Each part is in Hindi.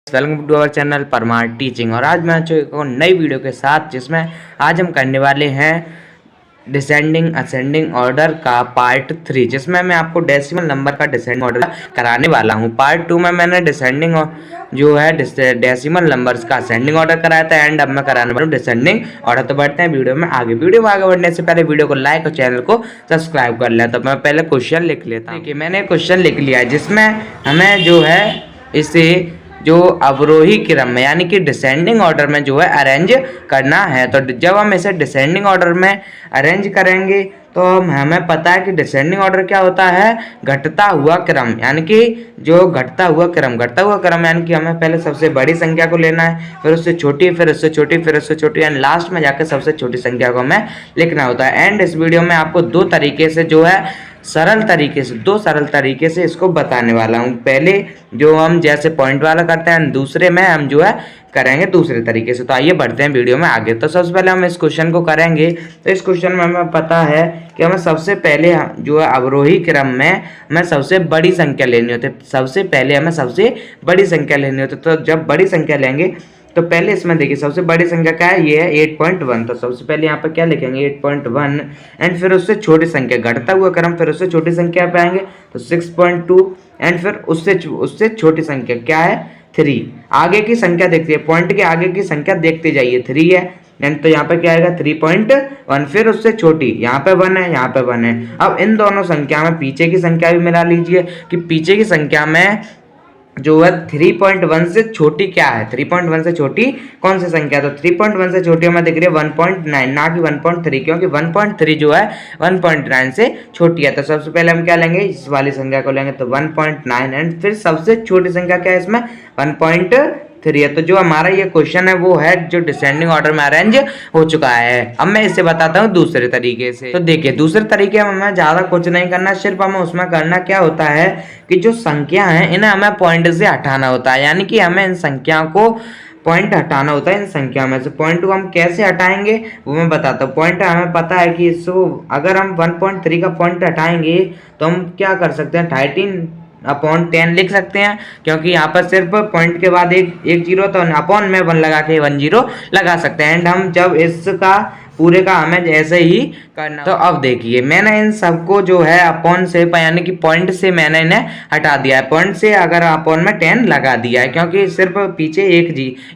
Welcome to our channel Parmar teaching. और आज मैं आ चुका हूं नई वीडियो के साथ, जिसमें आज हम करने वाले हैं डिसेंडिंग असेंडिंग ऑर्डर का पार्ट 3, जिसमें मैं आपको डेसिमल नंबर का डिसेंडिंग ऑर्डर कराने वाला हूं। पार्ट 2 में मैंने डिसेंडिंग जो है डेसिमल नंबर्स का असेंडिंग ऑर्डर कराया था, एंड अब मैं कराने वाला हूं डिसेंडिंग ऑर्डर। तो बढ़ते हैं वीडियो में आगे। वीडियो में आगे बढ़ने से पहले वीडियो को लाइक और चैनल को सब्सक्राइब कर लें। तो मैं पहले क्वेश्चन लिख लेता हूँ। देखिए, मैंने क्वेश्चन लिख लिया है, जिसमें हमें जो है इसे जो अवरोही क्रम में यानी कि डिसेंडिंग ऑर्डर में जो है अरेंज करना है। तो जब हम इसे डिसेंडिंग ऑर्डर में अरेंज करेंगे तो हमें पता है कि डिसेंडिंग ऑर्डर क्या होता है, घटता हुआ क्रम। यानी कि जो घटता हुआ क्रम यानी कि हमें पहले सबसे बड़ी संख्या को लेना है, फिर उससे छोटी, फिर उससे छोटी, फिर उससे छोटी, एंड लास्ट में जाकर सबसे छोटी संख्या को हमें लिखना होता है। एंड इस वीडियो में आपको दो तरीके से जो है दो सरल तरीके से इसको बताने वाला हूँ। पहले जो हम जैसे पॉइंट वाला करते हैं, दूसरे में हम जो है करेंगे दूसरे तरीके से। तो आइए बढ़ते हैं वीडियो में आगे। तो सबसे पहले हम इस क्वेश्चन को करेंगे। तो इस क्वेश्चन में हमें पता है कि हमें सबसे पहले जो है अवरोही क्रम में हमें सबसे बड़ी संख्या लेनी होती है। सबसे पहले हमें सबसे बड़ी संख्या लेनी होती है। तो जब बड़ी संख्या लेंगे तो पहले इसमें देखिए सबसे बड़ी संख्या क्या है, ये है 8.1। तो सबसे पहले यहाँ पर क्या लिखेंगे 8.1, एंड फिर उससे छोटी संख्या घटता हुआ क्रम, फिर उससे छोटी संख्या पे आएंगे तो 6.2, एंड फिर उससे छोटी संख्या क्या है 3। आगे की संख्या देखते हैं, पॉइंट के आगे की संख्या देखते जाइए, 3 है, एंड तो यहाँ पे क्या आएगा 3.1, फिर उससे छोटी यहाँ पे 1 है, यहाँ पे 1 है। अब इन दोनों संख्या में पीछे की संख्या भी मिला लीजिए कि पीछे की संख्या में जो है 3.1 से छोटी क्या है, 3.1 से छोटी कौन सी संख्या है। तो 3.1 से छोटी हमें दिख रही है 1.9, ना कि 1.3, क्योंकि 1.3 जो है 1.9 से छोटी है। तो सबसे पहले हम क्या लेंगे, इस वाली संख्या को लेंगे, तो 1.9, एंड फिर सबसे छोटी संख्या क्या है इसमें 1.3 है। तो जो हमारा ये क्वेश्चन है वो है जो डिसेंडिंग ऑर्डर में अरेंज हो चुका है। अब मैं इसे बताता हूँ दूसरे तरीके से। तो देखिए, दूसरे तरीके में हमें ज्यादा कुछ नहीं करना, सिर्फ हमें उसमें करना क्या होता है कि जो संख्या है इन्हें हमें पॉइंट से हटाना होता है। यानी कि हमें इन संख्याओं को पॉइंट हटाना होता है। इन संख्या में से पॉइंट को हम कैसे हटाएंगे वो मैं बताता हूँ। पॉइंट हमें पता है कि इसको अगर हम 1.3 का पॉइंट हटाएंगे तो हम क्या कर सकते हैं, 13/10 लिख सकते हैं, क्योंकि यहाँ पर सिर्फ पॉइंट के बाद एक जीरो, तो अपॉन में 1 लगा के 10 लगा सकते हैं। एंड हम जब इसका पूरे का हमें जैसे ही करना। तो अब देखिए, मैंने इन सबको जो है अपॉन से यानी कि पॉइंट से मैंने इन्हें हटा दिया है। पॉइंट से अगर अपॉन में 10 लगा दिया है, क्योंकि सिर्फ पीछे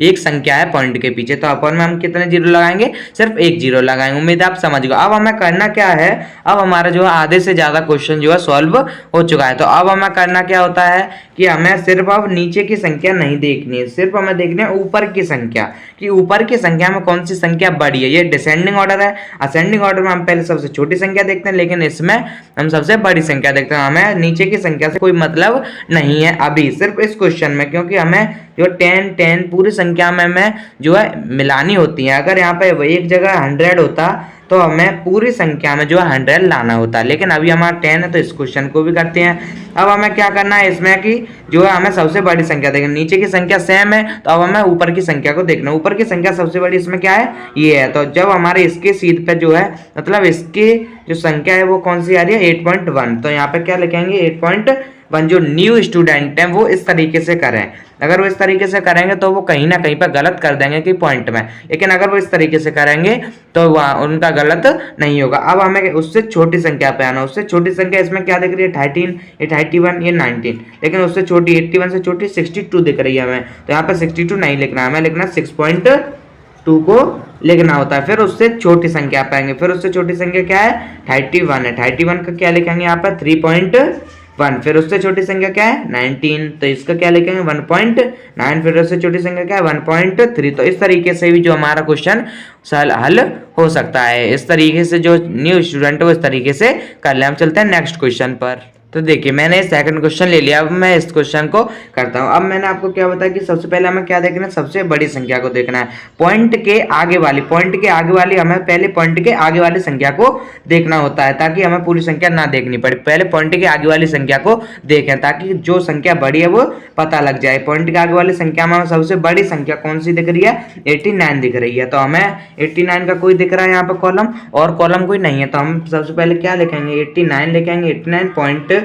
एक संख्या है पॉइंट के पीछे, तो अपॉन में हम कितने जीरो लगाएंगे, सिर्फ 1 जीरो लगाएंगे। उम्मीद है आप समझ गए। अब हमें करना क्या है, अब हमारा जो है आधे से ज्यादा क्वेश्चन जो है सॉल्व हो चुका है। तो अब हमें करना क्या होता है कि हमें सिर्फ अब नीचे की संख्या नहीं देखनी है, सिर्फ हमें देखनी है ऊपर की संख्या, कि ऊपर की संख्या में कौन सी संख्या बड़ी है। ये डिसेंडिंग ऑर्डर है। असेंडिंग ऑर्डर में हम पहले सबसे छोटी संख्या देखते हैं, लेकिन इसमें हम सबसे बड़ी संख्या देखते हैं। हमें नीचे की संख्या से कोई मतलब नहीं है अभी, सिर्फ इस क्वेश्चन में, क्योंकि हमें जो 10 पूरी संख्या में हमें जो है मिलानी होती है। अगर यहाँ पे एक जगह 100 होता तो हमें पूरी संख्या में जो है 100 लाना होता है, लेकिन अभी हमारा 10 है, तो इस क्वेश्चन को भी करते हैं। अब हमें क्या करना है इसमें कि जो है हमें सबसे बड़ी संख्या देखना, नीचे की संख्या सेम है, तो अब हमें ऊपर की संख्या को देखना। ऊपर की संख्या सबसे बड़ी इसमें क्या है, ये है। तो जब हमारे इसके सीध पे जो है मतलब इसकी जो संख्या है वो कौन सी आ रही है 8.1, तो यहाँ पे क्या लिखेंगे 8.1। जो न्यू स्टूडेंट हैं वो इस तरीके से करें। अगर वो इस तरीके से करेंगे तो वो कहीं ना कहीं पर गलत कर देंगे कि पॉइंट में, लेकिन अगर वो इस तरीके से करेंगे तो उनका गलत नहीं होगा। अब हमें उससे छोटी संख्या पे आना। उससे छोटी संख्या इसमें क्या दिख रही है 13, ये 31, ये 19, लेकिन उससे छोटी 81 से छोटी 62 दिख रही है हमें। तो यहाँ पर 62 नहीं लिखना है, हमें लिखना 6.2 को लिखना होता है। फिर उससे छोटी संख्या पाएंगे, फिर उससे छोटी संख्या क्या है 31 है। 31 का क्या लिखेंगे यहाँ पर 3.1, फिर उससे छोटी संख्या क्या है 19, तो इसका क्या लिखेंगे 1.9, फिर उससे छोटी संख्या क्या है 1.3। तो इस तरीके से भी जो हमारा क्वेश्चन हल हो सकता है। इस तरीके से जो न्यू स्टूडेंट हो इस तरीके से कर ले। हम चलते हैं नेक्स्ट क्वेश्चन पर। तो देखिए, मैंने सेकंड क्वेश्चन ले लिया। अब मैं इस क्वेश्चन को करता हूँ। अब मैंने आपको क्या बताया कि सबसे पहले हमें क्या देखना है, सबसे बड़ी संख्या को देखना है। पॉइंट के आगे वाली हमें पहले पॉइंट के आगे वाली संख्या को देखना होता है, ताकि हमें पूरी संख्या ना देखनी पड़े। पहले पॉइंट के आगे वाली संख्या को देखें, ताकि जो संख्या बड़ी है वो पता लग जाए। पॉइंट के आगे वाली संख्या में सबसे बड़ी संख्या कौन सी दिख रही है 89 दिख रही है। तो हमें 89 का कोई दिख रहा है यहाँ पर कॉलम, और कॉलम कोई नहीं है, तो हम सबसे पहले क्या लिखेंगे 89 लिखेंगे, 89.3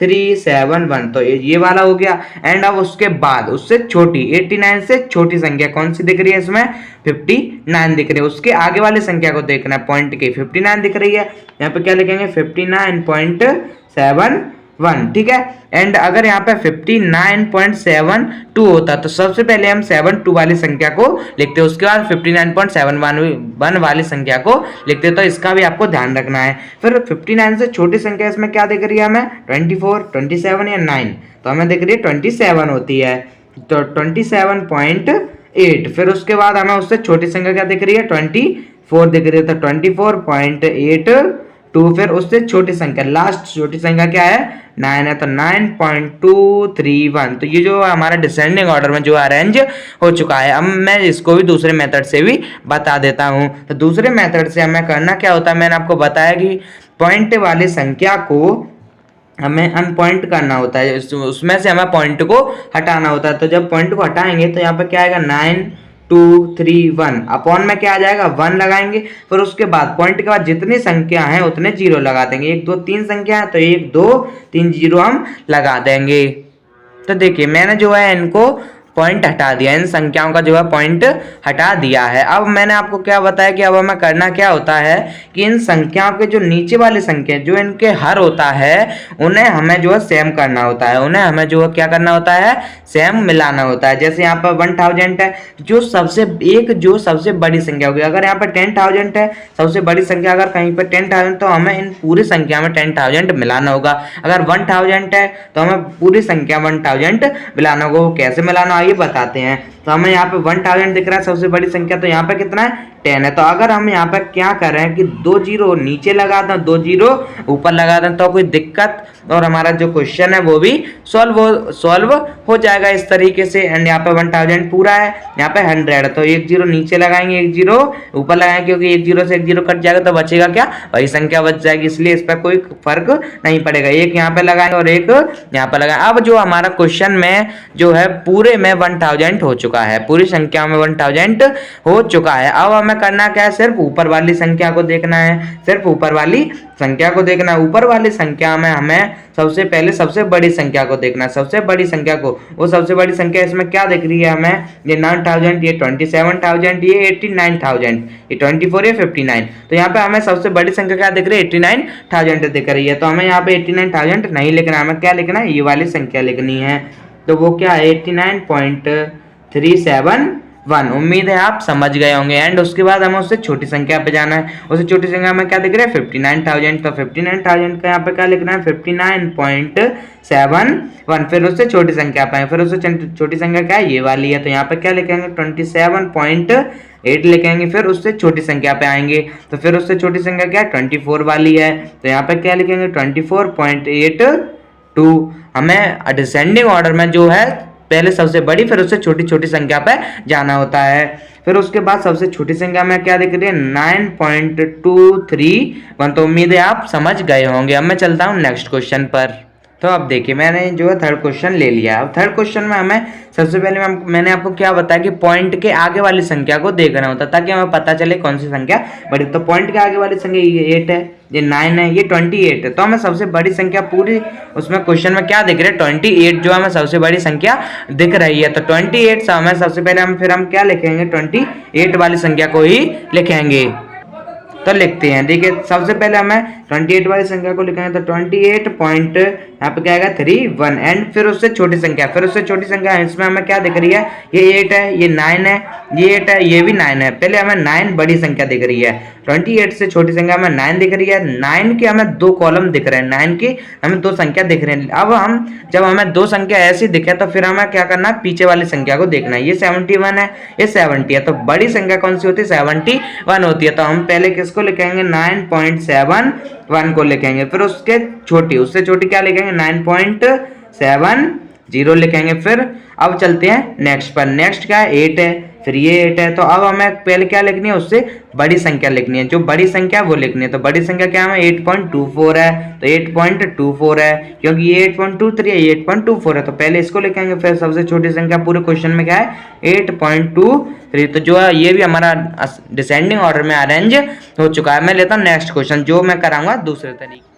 371, तो ये वाला हो गया। एंड अब उसके बाद उससे छोटी 89 से छोटी संख्या कौन सी दिख रही है इसमें? 59 दिख रही है। उसके आगे वाली संख्या को देखना है, पॉइंट की 59 दिख रही है, यहाँ पे क्या लिखेंगे 59.71, ठीक है। एंड अगर यहाँ पे 59.72 होता तो सबसे पहले हम 72 वाली संख्या को लिखते, उसके बाद 59.71 वाली संख्या को लिखते। तो इसका भी आपको ध्यान रखना है। फिर 59 से छोटी संख्या इसमें क्या दिख रही है हमें? 24, 27 या 9, तो हमें दिख रही है 27 होती है, तो 27.8। फिर उसके बाद हमें उससे छोटी संख्या क्या दिख रही है? 24 दिख रही है, तो 24.82। फिर उससे छोटी संख्या, लास्ट छोटी संख्या क्या है? 9 है, तो 9.231। तो ये जो हमारा डिसेंडिंग ऑर्डर में जो अरेंज हो चुका है। अब मैं इसको भी दूसरे मेथड से भी बता देता हूँ। तो दूसरे मेथड से हमें करना क्या होता है, मैंने आपको बताया कि पॉइंट वाली संख्या को हमें अनपॉइंट करना होता है, उसमें से हमें पॉइंट को हटाना होता है। तो जब पॉइंट को हटाएंगे तो यहाँ पर क्या आएगा? 9231 अपॉन में क्या आ जाएगा? 1 लगाएंगे। फिर उसके बाद पॉइंट के बाद जितनी संख्या है उतने जीरो लगा देंगे। 1 2 3 संख्या है तो 1 2 3 जीरो हम लगा देंगे। तो देखिए मैंने जो है इनको पॉइंट हटा दिया, इन संख्याओं का जो है पॉइंट हटा दिया है। अब मैंने आपको क्या बताया कि अब हमें करना क्या होता है कि इन संख्याओं के जो नीचे वाली संख्या जो इनके हर होता है उन्हें हमें जो है सेम करना होता है, उन्हें हमें जो है क्या करना होता है? सेम मिलाना होता है। जैसे यहाँ पर 1000 है, जो सबसे बड़ी संख्या होगी, अगर यहाँ पर 10,000 है सबसे बड़ी संख्या, अगर कहीं पर 10,000 तो हमें इन पूरी संख्या में 10,000 मिलाना होगा। अगर 1000 है तो हमें पूरी संख्या 1000 मिलाना होगा। वो कैसे मिलाना ये बताते हैं। तो हमें यहाँ पे 1000 दिख रहा है सबसे बड़ी संख्या, तो यहाँ पे कितना है? 10 है। तो अगर हम यहाँ पे क्या कर रहे हैं कि 2 जीरो नीचे लगा दें, 2 जीरो ऊपर लगा दें तो कोई दिक्कत, और हमारा जो क्वेश्चन है वो भी सॉल्व हो जाएगा इस तरीके से। एंड यहाँ पे 1000 पूरा है, यहाँ पे 100 है, तो 1 जीरो नीचे लगाएंगे, 1 जीरो ऊपर लगाएंगे, क्योंकि 1 जीरो से 1 जीरो कट जाएगा तो बचेगा क्या? वही संख्या बच जाएगी, इसलिए इस पर कोई फर्क नहीं पड़ेगा। एक यहाँ पे लगाएंगे और एक यहाँ पे लगाएंगे। अब जो हमारा क्वेश्चन में जो है पूरे में 1000 हो चुका है, पूरी संख्या में 1000 हो चुका है। अब हमें करना क्या है? सिर्फ ऊपर वाली संख्या को देखना है, सिर्फ ऊपर वाली संख्या को देखना है। ऊपर वाली संख्या में हमें सबसे पहले सबसे बड़ी संख्या को देखना है, सबसे बड़ी संख्या को। वो सबसे बड़ी संख्या इसमें क्या दिख रही है हमें? ये 9000, ये 27000, ये 89000, ये 24, ये 59। तो यहाँ पे हमें सबसे बड़ी संख्या क्या दिख रही है? 89000 दिख रही है। तो हमें यहाँ पे 89000 नहीं लिखना है, हमें क्या लिखना है? ये वाली संख्या लिखनी है। तो वो क्या है? 89.371। उम्मीद है आप समझ गए होंगे। एंड उसके बाद हमें उससे छोटी संख्या पे जाना है। उससे छोटी संख्या में क्या दिख रहा है? 59000। तो 59000 का यहाँ पे क्या लिखना है? 59.71। फिर उससे छोटी संख्या पे, फिर उससे छोटी संख्या क्या है? ये वाली है, तो यहाँ पे क्या लिखेंगे? 27.8 लिखेंगे। फिर उससे छोटी संख्या पे आएंगे, तो फिर उससे छोटी संख्या क्या है? 24 वाली है, तो यहाँ पे क्या लिखेंगे? 24.82। हमें डिसेंडिंग ऑर्डर में जो है पहले सबसे बड़ी फिर उससे छोटी छोटी संख्या पे जाना होता है। फिर उसके बाद सबसे छोटी संख्या में क्या दिख रही है? 9.231। तो उम्मीद है आप समझ गए होंगे। अब मैं चलता हूँ नेक्स्ट क्वेश्चन पर। तो अब देखिए मैंने जो है थर्ड क्वेश्चन ले लिया। अब थर्ड क्वेश्चन में हमें सबसे पहले मैंने आपको क्या बताया कि पॉइंट के आगे वाली संख्या को देखना होता है ताकि हमें पता चले कौन सी संख्या बड़ी। तो पॉइंट के आगे वाली संख्या ये 8 है, ये 9 है, ये 28 है। तो हमें सबसे बड़ी संख्या पूरी उसमें क्वेश्चन में क्या दिख रहा है? 28 जो हमें सबसे बड़ी संख्या दिख रही है। तो 28 से हमें सबसे पहले हम क्या लिखेंगे? 28 वाली संख्या को ही लिखेंगे। तो लिखते हैं, देखिए सबसे पहले हमें 28 वाली संख्या को लिखेंगे। तो 28 पॉइंट यहाँ पे क्या आएगा? 31। एंड फिर उससे छोटी संख्या, फिर उससे छोटी संख्या इसमें हमें क्या दिख रही है? ये 8 है, ये 9 है, ये 8 है, ये भी 9 है। पहले हमें 9 बड़ी संख्या दिख रही है, 28 से छोटी संख्या हमें 9 दिख रही है। 9 के हमें 2 कॉलम दिख रहे हैं, 9 की हमें 2 संख्या दिख रही है। अब जब हमें 2 संख्या ऐसी दिखे तो फिर हमें क्या करना है? पीछे वाली संख्या को देखना है। ये 71 है, ये 70 है, तो बड़ी संख्या कौन सी होती है? 71 होती है। तो हम पहले किसको लिखेंगे? 9.71 को लिखेंगे। फिर उसके छोटी, उससे छोटी क्या लिखेंगे? 9.70 लिखेंगे। फिर अब चलते हैं नेक्स्ट पर। नेक्स्ट क्या है? 8 है, फिर ये 8 है। तो अब हमें पहले क्या लिखनी है? उससे बड़ी संख्या लिखनी है, जो बड़ी संख्या वो लिखनी है। तो बड़ी संख्या क्या है? 8.24 है, तो 8.24 है, क्योंकि ये 8.23 है, ये 8.24 है, तो पहले इसको लिखेंगे। फिर सबसे छोटी संख्या पूरे क्वेश्चन में क्या है? 8.23। तो जो है ये भी हमारा डिसेंडिंग ऑर्डर में अरेंज हो चुका है। मैं लेता हूँ नेक्स्ट क्वेश्चन, जो मैं कराऊंगा दूसरे तरीके।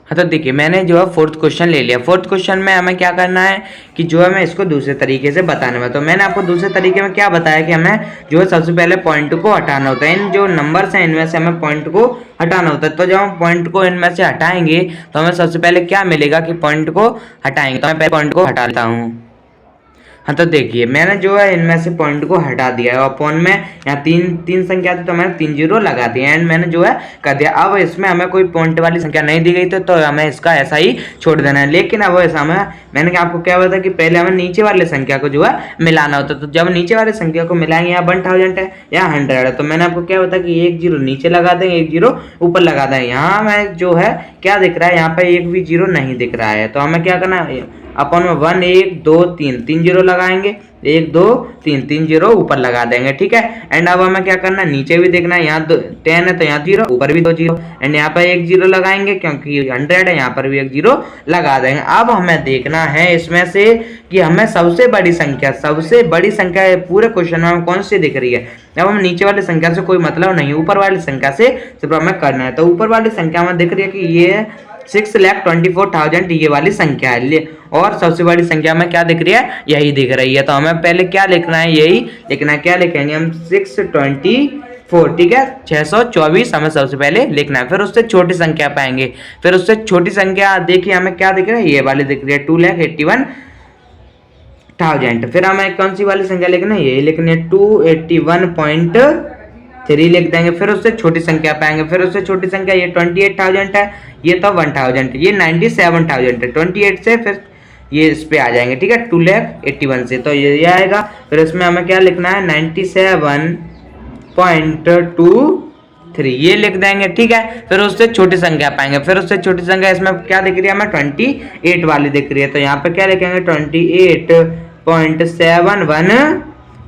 हाँ, तो देखिए मैंने जो है फोर्थ क्वेश्चन ले लिया। फोर्थ क्वेश्चन में हमें क्या करना है कि जो है मैं इसको दूसरे तरीके से बताने में, तो मैंने आपको दूसरे तरीके में क्या बताया कि हमें जो है सबसे पहले पॉइंट को हटाना होता है। इन जो नंबर्स हैं इनमें से हमें पॉइंट को हटाना होता है। तो जब हम पॉइंट को इनमें से हटाएंगे तो हमें सबसे पहले क्या मिलेगा कि पॉइंट को हटाएंगे, तो मैं पहले पॉइंट को हटा लेता हूँ। हाँ, तो देखिए मैंने जो है इनमें से पॉइंट को हटा दिया है और अपॉन में यहाँ तीन संख्या थी तो मैंने 3 जीरो लगा दिया एंड मैंने जो है कर दिया। अब इसमें हमें कोई पॉइंट वाली संख्या नहीं दी गई तो हमें इसका ऐसा ही छोड़ देना है। लेकिन अब ऐसा मैंने आपको क्या बताया कि पहले हमें नीचे वाले संख्या को जो है मिलाना होता है। तो जब नीचे वाले संख्या को मिलाएंगे, यहाँ 1000 है, यहाँ 100 है, तो मैंने आपको क्या बताया कि 1 जीरो नीचे लगा देंगे, 1 जीरो ऊपर लगा देंगे। यहाँ हमें जो है क्या दिख रहा है, यहाँ पे एक भी जीरो नहीं दिख रहा है, तो हमें क्या करना है अपन में 1 1 2 3 जीरो लगाएंगे, 1 2 3 जीरो ऊपर लगा देंगे। ठीक है, एंड अब हमें क्या करना है नीचे भी देखना है, यहाँ 10 है तो यहाँ जीरो, ऊपर भी 2 जीरो, एंड यहाँ पर 1 जीरो लगाएंगे क्योंकि 100 है, यहाँ पर भी 1 जीरो लगा देंगे। अब हमें देखना है इसमें से कि हमें सबसे बड़ी संख्या पूरे क्वेश्चन में हमें कौन सी दिख रही है। अब हम नीचे वाली संख्या से कोई मतलब नहीं, ऊपर वाली संख्या से सिर्फ हमें करना है। तो ऊपर वाली संख्या हमें दिख रही है कि ये 6,24,000 ये वाली संख्या है और सबसे बड़ी संख्या में क्या दिख रही है, यही दिख रही है। तो हमें पहले क्या लिखना है, यही लिखना है। क्या लिखेंगे हम 624, ठीक है, 624 हमें सबसे पहले लिखना है। फिर उससे छोटी संख्या पाएंगे, फिर उससे छोटी संख्या देखिए हमें क्या दिख रहा है, ये वाली दिख रही है 2,81,000। फिर हमें कौन सी वाली संख्या लिखना है, यही लिखनी है 281.3 लिख देंगे। फिर उससे छोटी संख्या पाएंगे, फिर उससे छोटी संख्या ये 28,000 है, ये तो 1000 है, ये 97,000 है। 28 से फिर ये इस पे आ जाएंगे, ठीक है, 2,81,000 से, तो ये आएगा। फिर इसमें हमें क्या लिखना है 97.23 ये लिख देंगे, ठीक है। फिर उससे छोटी संख्या पाएंगे, फिर उससे छोटी संख्या इसमें क्या दिख रही है हमें 28 वाली दिख रही है, तो यहाँ पे क्या लिखेंगे 28.713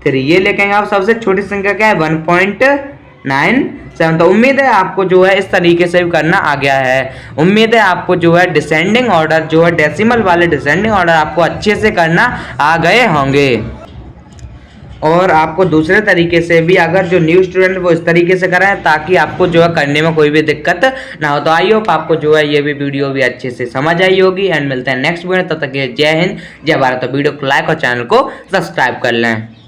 ये लिखेंगे। अब सबसे छोटी संख्या क्या है 1.97। तो उम्मीद है आपको जो है इस तरीके से भी करना आ गया है। उम्मीद है आपको जो है डिसेंडिंग ऑर्डर जो है डेसिमल वाले डिसेंडिंग ऑर्डर आपको अच्छे से करना आ गए होंगे। और आपको दूसरे तरीके से भी अगर जो न्यू स्टूडेंट वो इस तरीके से कराएं ताकि आपको जो है करने में कोई भी दिक्कत ना हो। तो आई होप आपको जो है ये भी वीडियो भी अच्छे से समझ आई होगी एंड मिलते हैं नेक्स्ट वीडियो। तब तक जय हिंद जय भारत। तो वीडियो को लाइक और चैनल को सब्सक्राइब कर लें।